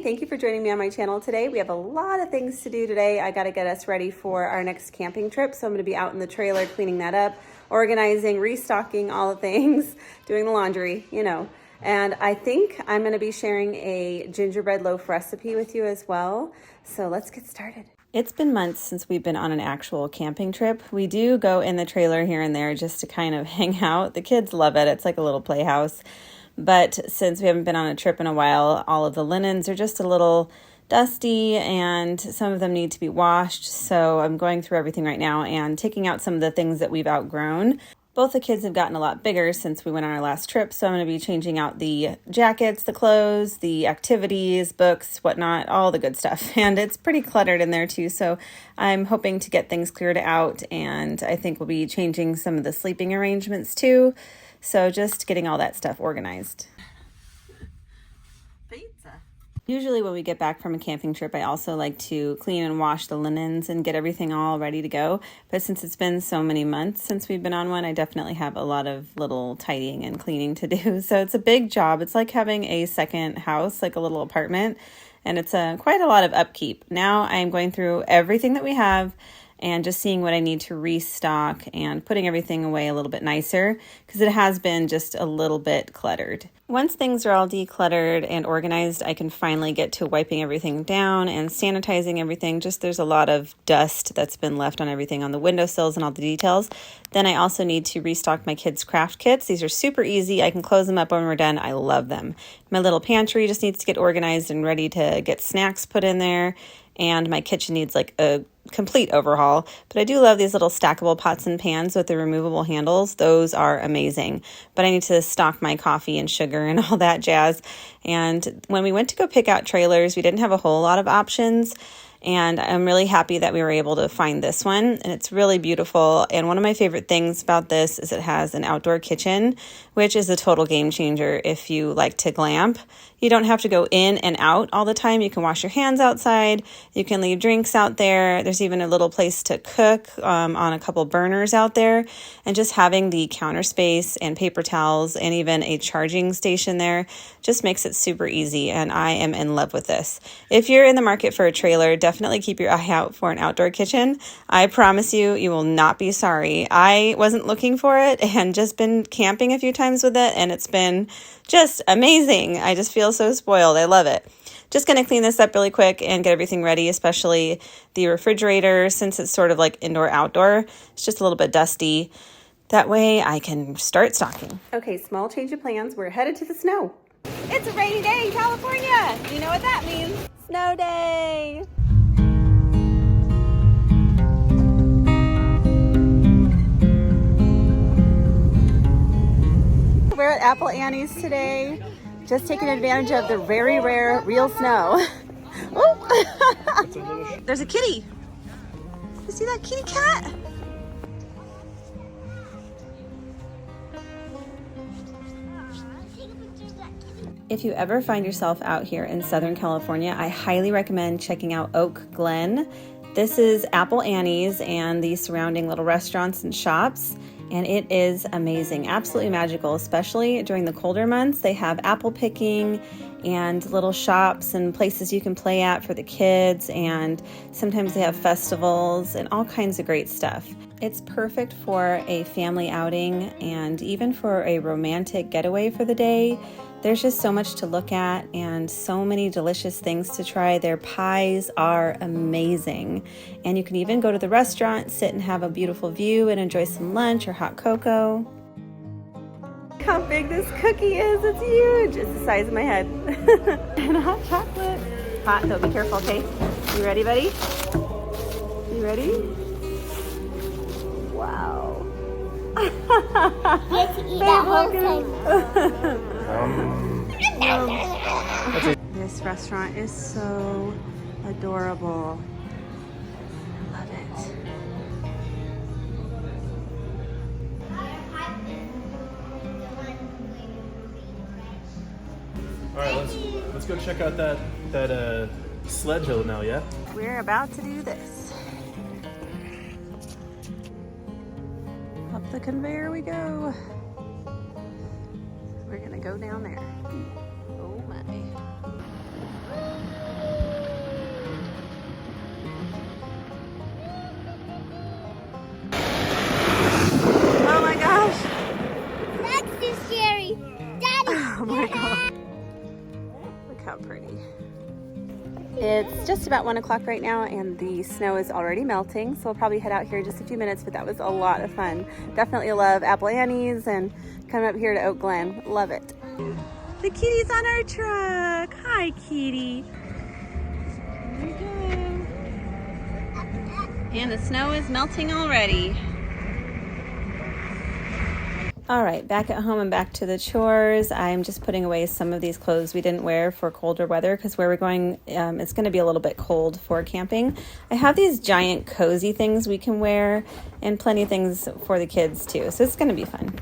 thank you for joining me on my channel today. We have a lot of things to do today. I gotta get us ready for our next camping trip. So I'm gonna be out in the trailer cleaning that up, organizing, restocking all the things, doing the laundry, you know. And I think I'm gonna be sharing a gingerbread loaf recipe with you as well. So let's get started. It's been months since we've been on an actual camping trip. We do go in the trailer here and there just to kind of hang out. The kids love it. It's like a little playhouse. But since we haven't been on a trip in a while, all of the linens are just a little dusty and some of them need to be washed. So I'm going through everything right now and taking out some of the things that we've outgrown. Both the kids have gotten a lot bigger since we went on our last trip. So I'm going to be changing out the jackets, the clothes, the activities, books, whatnot, all the good stuff. And it's pretty cluttered in there too. So I'm hoping to get things cleared out. And I think we'll be changing some of the sleeping arrangements too. So just getting all that stuff organized. Pizza. Usually when we get back from a camping trip, I also like to clean and wash the linens and get everything all ready to go. But since it's been so many months since we've been on one, I definitely have a lot of little tidying and cleaning to do. So it's a big job. It's like having a second house, like a little apartment. And it's quite a lot of upkeep. Now I'm going through everything that we have and just seeing what I need to restock and putting everything away a little bit nicer because it has been just a little bit cluttered. Once things are all decluttered and organized, I can finally get to wiping everything down and sanitizing everything. Just there's a lot of dust that's been left on everything on the windowsills and all the details. Then I also need to restock my kids' craft kits. These are super easy. I can close them up when we're done. I love them. My little pantry just needs to get organized and ready to get snacks put in there. And my kitchen needs like a complete overhaul. But I do love these little stackable pots and pans with the removable handles. Those are amazing. But I need to stock my coffee and sugar and all that jazz. And when we went to go pick out trailers, we didn't have a whole lot of options. And I'm really happy that we were able to find this one. And it's really beautiful. And one of my favorite things about this is it has an outdoor kitchen, which is a total game changer if you like to glamp. You don't have to go in and out all the time. You can wash your hands outside. You can leave drinks out there. There's even a little place to cook on a couple burners out there. And just having the counter space and paper towels and even a charging station there just makes it super easy. And I am in love with this. If you're in the market for a trailer, definitely keep your eye out for an outdoor kitchen. I promise you, you will not be sorry. I wasn't looking for it and just been camping a few times with it, and it's been just amazing. I just feel so spoiled. I love it. Just going to clean this up really quick and get everything ready, especially the refrigerator, since it's sort of like indoor-outdoor. It's just a little bit dusty. That way I can start stocking. Okay, small change of plans. We're headed to the snow. It's a rainy day in California. You know what that means. Snow day. We're at Apple Annie's today, just taking advantage of the very rare real snow. Oh. There's a kitty. You see that kitty cat? If you ever find yourself out here in Southern California, I highly recommend checking out Oak Glen. This is Apple Annie's and the surrounding little restaurants and shops. And it is amazing, absolutely magical, especially during the colder months. They have apple picking and little shops and places you can play at for the kids. And sometimes they have festivals and all kinds of great stuff. It's perfect for a family outing and even for a romantic getaway for the day. There's just so much to look at and so many delicious things to try. Their pies are amazing. And you can even go to the restaurant, sit and have a beautiful view and enjoy some lunch or hot cocoa. Look how big this cookie is. It's huge. It's the size of my head. And hot chocolate. Hot though, be careful, okay? You ready, buddy? You ready? Wow. Get to eat that whole thing. This restaurant is so adorable. I love it. All right, let's go check out that sled hill now, yeah? We're about to do this. Up the conveyor we go. We're gonna go down there. Oh my. It's just about 1 o'clock right now and the snow is already melting, so we'll probably head out here in just a few minutes, but that was a lot of fun. Definitely love Apple Annie's and coming up here to Oak Glen. Love it. The kitty's on our truck. Hi, kitty. There you go. And the snow is melting already. All right, back at home and back to the chores. I'm just putting away some of these clothes we didn't wear for colder weather because where we're going, it's going to be a little bit cold for camping. I have these giant cozy things we can wear and plenty of things for the kids too, so it's going to be fun.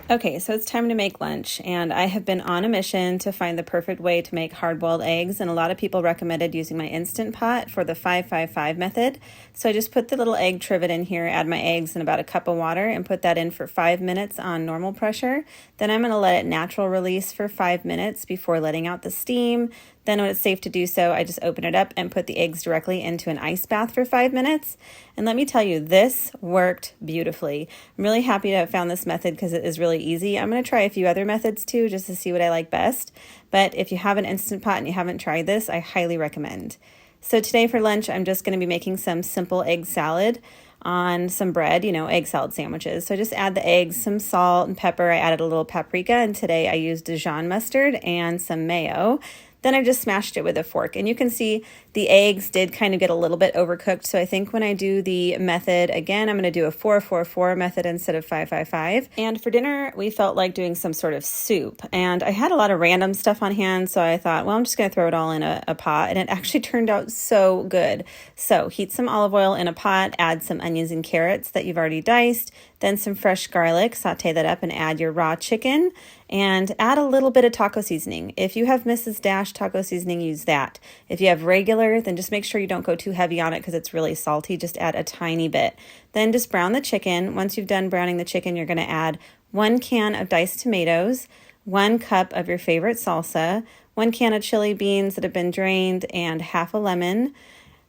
Okay, so it's time to make lunch, and I have been on a mission to find the perfect way to make hard-boiled eggs, and a lot of people recommended using my Instant Pot for the 5-5-5 method. So I just put the little egg trivet in here, add my eggs and about a cup of water, and put that in for 5 minutes on normal pressure. Then I'm going to let it natural release for 5 minutes before letting out the steam. Then when it's safe to do so, I just open it up and put the eggs directly into an ice bath for 5 minutes. And let me tell you, this worked beautifully. I'm really happy to have found this method because it is really easy. I'm going to try a few other methods too, just to see what I like best. But if you have an Instant Pot and you haven't tried this, I highly recommend. So today for lunch, I'm just going to be making some simple egg salad on some bread, egg salad sandwiches. So I just add the eggs, some salt and pepper. I added a little paprika, and today I used Dijon mustard and some mayo. Then I just smashed it with a fork, and you can see the eggs did kind of get a little bit overcooked. So I think when I do the method again, I'm going to do a 4-4-4 method instead of 5-5-5. And for dinner, we felt like doing some sort of soup, and I had a lot of random stuff on hand. So I thought, well, I'm just going to throw it all in a pot, and it actually turned out so good. So heat some olive oil in a pot, add some onions and carrots that you've already diced, then some fresh garlic, saute that up and add your raw chicken, and add a little bit of taco seasoning. If you have Mrs. Dash taco seasoning, use that. If you have regular, then just make sure you don't go too heavy on it because it's really salty. Just add a tiny bit. Then just brown the chicken. Once you've done browning the chicken, you're going to add 1 can of diced tomatoes, 1 cup of your favorite salsa, 1 can of chili beans that have been drained, and half a lemon.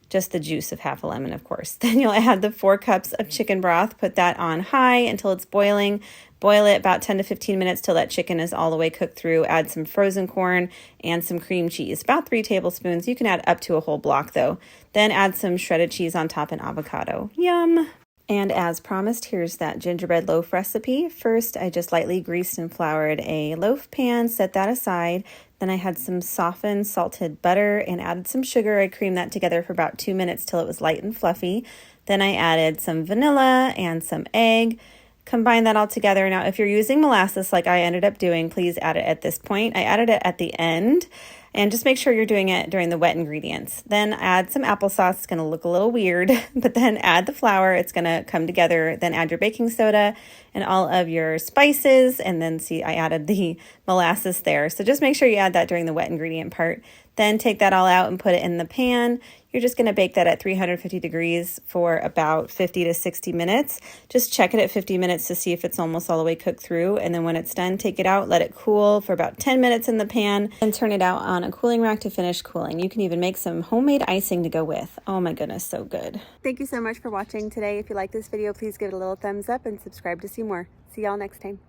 Just the juice of half a lemon, of course. Then you'll add the 4 cups of chicken broth. Put that on high until it's boiling. Boil it about 10 to 15 minutes till that chicken is all the way cooked through. Add some frozen corn and some cream cheese, about 3 tablespoons. You can add up to a whole block though. Then add some shredded cheese on top and avocado. Yum! And as promised, here's that gingerbread loaf recipe. First, I just lightly greased and floured a loaf pan, set that aside. Then I had some softened salted butter and added some sugar. I creamed that together for about 2 minutes till it was light and fluffy. Then I added some vanilla and some egg. Combine that all together. Now, if you're using molasses like I ended up doing, please add it at this point. I added it at the end. And just make sure you're doing it during the wet ingredients. Then add some applesauce. It's going to look a little weird, but then add the flour. It's going to come together. Then add your baking soda and all of your spices. And then see, I added the molasses there. So just make sure you add that during the wet ingredient part. Then take that all out and put it in the pan. You're just going to bake that at 350 degrees for about 50 to 60 minutes. Just check it at 50 minutes to see if it's almost all the way cooked through. And then when it's done, take it out, let it cool for about 10 minutes in the pan, and turn it out on a cooling rack to finish cooling. You can even make some homemade icing to go with. Oh my goodness, so good. Thank you so much for watching today. If you like this video, please give it a little thumbs up and subscribe to see more. See y'all next time.